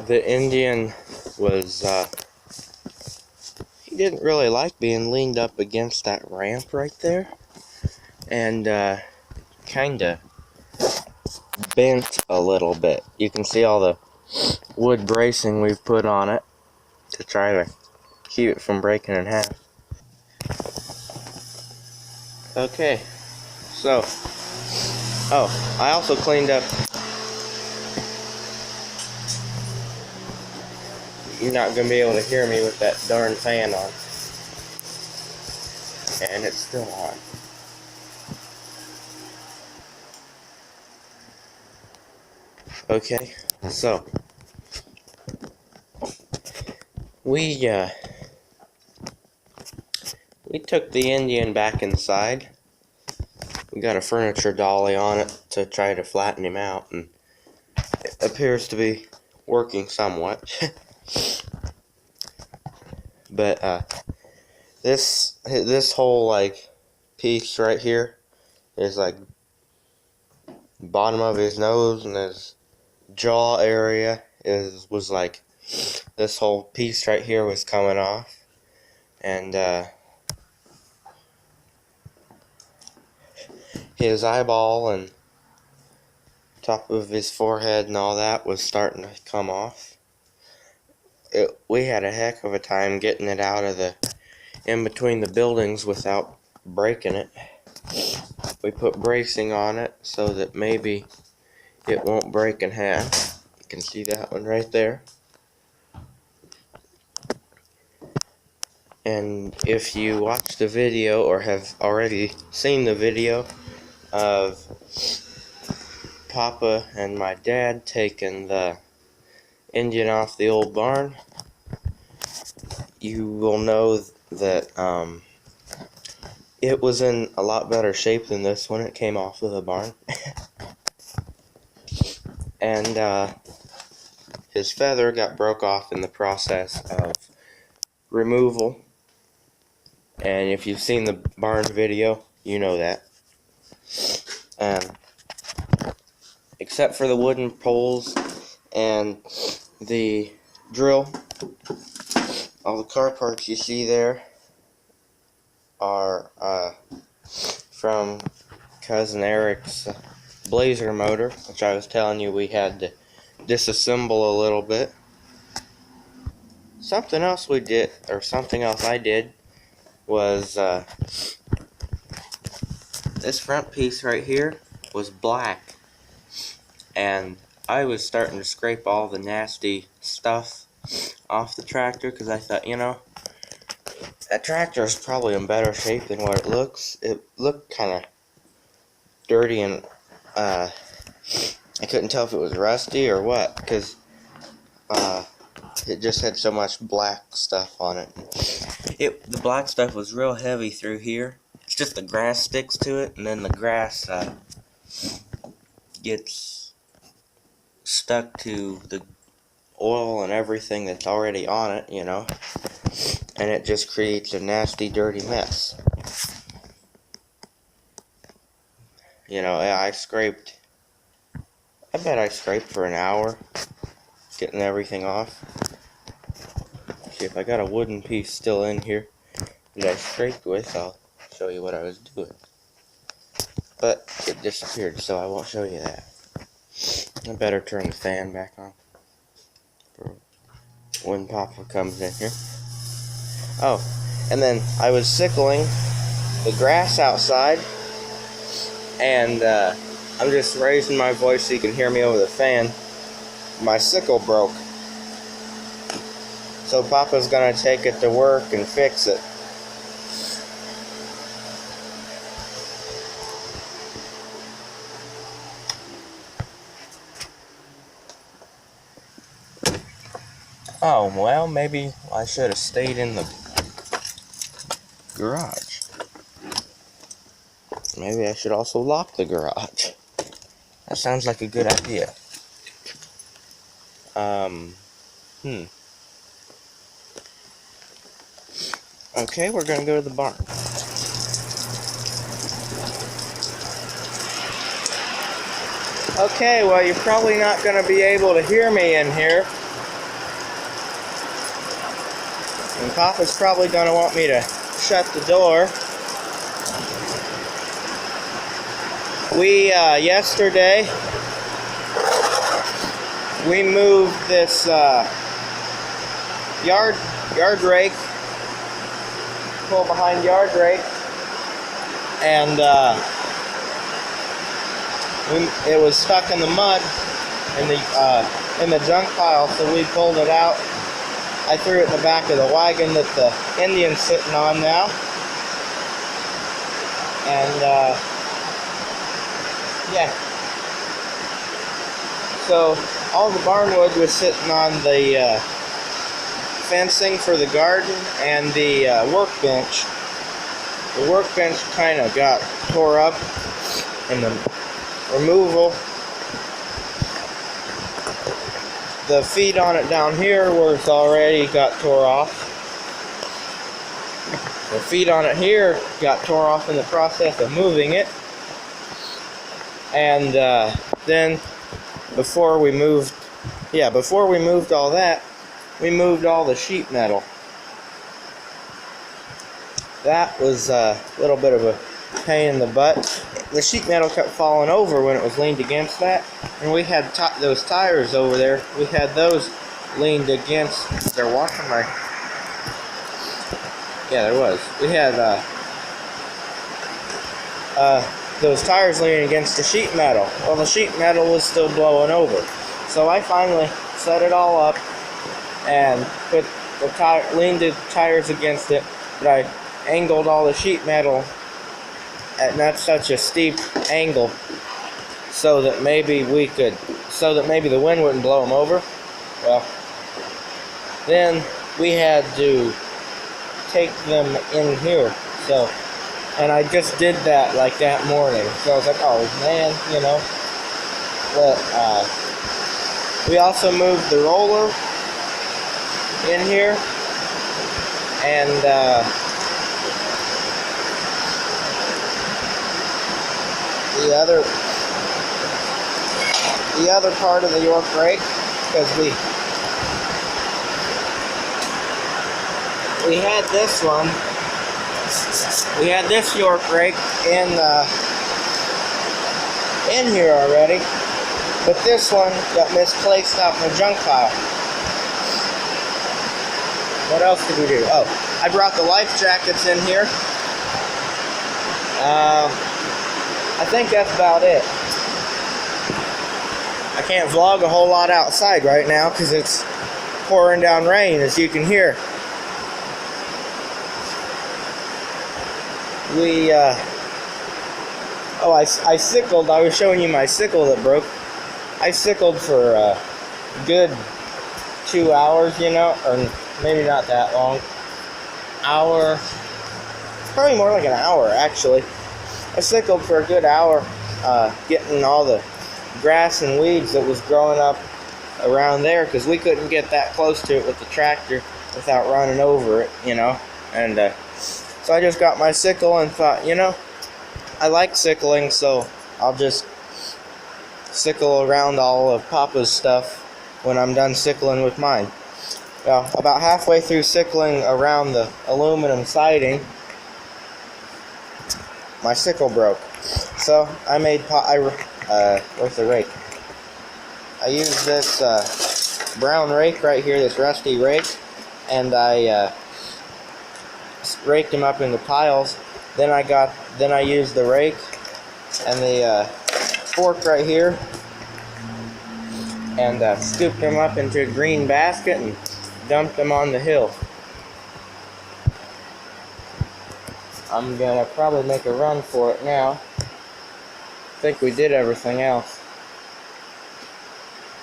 the Indian was, he didn't really like being leaned up against that ramp right there, and kinda bent a little bit. You can see all the wood bracing we've put on it to try to keep it from breaking in half. Okay, so, I also cleaned up. You're not gonna be able to hear me with that darn fan on, and it's still on. Okay, so we took the Indian back inside. We got a furniture dolly on it to try to flatten him out, and it appears to be working somewhat. But this whole like piece right here is like bottom of his nose, and his jaw area was like this whole piece right here was coming off, and his eyeball and top of his forehead and all that was starting to come off. We had a heck of a time getting it out of the in between the buildings without breaking it. We put bracing on it so that maybe it won't break in half. You can see that one right there. And if you watch the video or have already seen the video of Papa and my dad taking the Indian off the old barn, you will know that it was in a lot better shape than this when it came off of the barn. And his feather got broke off in the process of removal. And if you've seen the barn video, you know that. Except for the wooden poles and the drill, all the car parts you see there are from Cousin Eric's Blazer motor, which I was telling you we had to disassemble a little bit. Something else we did, or something else I did, was this front piece right here was black, and I was starting to scrape all the nasty stuff off the tractor because I thought, that tractor is probably in better shape than what it looks. It looked kind of dirty, and I couldn't tell if it was rusty or what, because it just had so much black stuff on it. The black stuff was real heavy through here. It's just the grass sticks to it, and then the grass gets stuck to the oil and everything that's already on it, and it just creates a nasty, dirty mess. I bet I scraped for an hour, getting everything off. See, if I got a wooden piece still in here that I scraped with, I'll show you what I was doing. But it disappeared, so I won't show you that. I better turn the fan back on for when Papa comes in here. Oh, and then I was sickling the grass outside, and I'm just raising my voice so you can hear me over the fan. My sickle broke, so Papa's gonna take it to work and fix it. Oh, well, maybe I should have stayed in the garage. Maybe I should also lock the garage. That sounds like a good idea. Okay, we're gonna go to the barn. Okay, well, you're probably not gonna be able to hear me in here And Papa's probably going to want me to shut the door. We, yesterday, we moved this, yard rake, pull behind yard rake, and, it was stuck in the mud in the junk pile, so we pulled it out. I threw it in the back of the wagon that the Indian's sitting on now. And, yeah. So, all the barnwood was sitting on the fencing for the garden and the workbench. The workbench kind of got tore up in the removal. The feet on it down here was already got tore off. The feet on it here got tore off in the process of moving it. And then before we moved all that, we moved all the sheet metal. That was a little bit of a pain in the butt. The sheet metal kept falling over when it was leaned against that, and we had those tires over there. We had those leaned against. They're washing my. Yeah, there was. We had those tires leaning against the sheet metal. Well, the sheet metal was still blowing over, so I finally set it all up and put leaned the tires against it. But I angled all the sheet metal at not such a steep angle so that maybe the wind wouldn't blow them over. Well, then we had to take them in here. So, and I just did that like that morning. So I was like, oh man, you know. But we also moved the roller in here, and the other part of the York rake, because we had this one. We had this York rake in here already, but this one got misplaced out in the junk pile. What else did we do? Oh, I brought the life jackets in here. I think that's about it. I can't vlog a whole lot outside right now because it's pouring down rain, as you can hear. I sickled. I was showing you my sickle that broke. I sickled for a good 2 hours, you know, or maybe not that long. Hour, probably more like an hour, actually. I sickled for a good hour, getting all the grass and weeds that was growing up around there, because we couldn't get that close to it with the tractor without running over it, you know. And so I just got my sickle and thought, you know, I like sickling, so I'll just sickle around all of Papa's stuff when I'm done sickling with mine. Well, about halfway through sickling around the aluminum siding, my sickle broke. So I made where's the rake? I used this brown rake right here, this rusty rake, and I raked them up into piles. Then I used the rake and the fork right here and scooped them up into a green basket and dumped them on the hill. I'm gonna probably make a run for it now. I think we did everything else.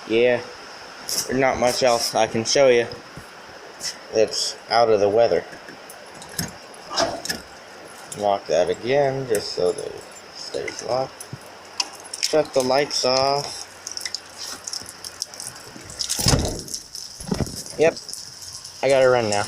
Yeah, there's not much else I can show you that's out of the weather. Lock that again just so that it stays locked. Shut the lights off. Yep, I gotta run now.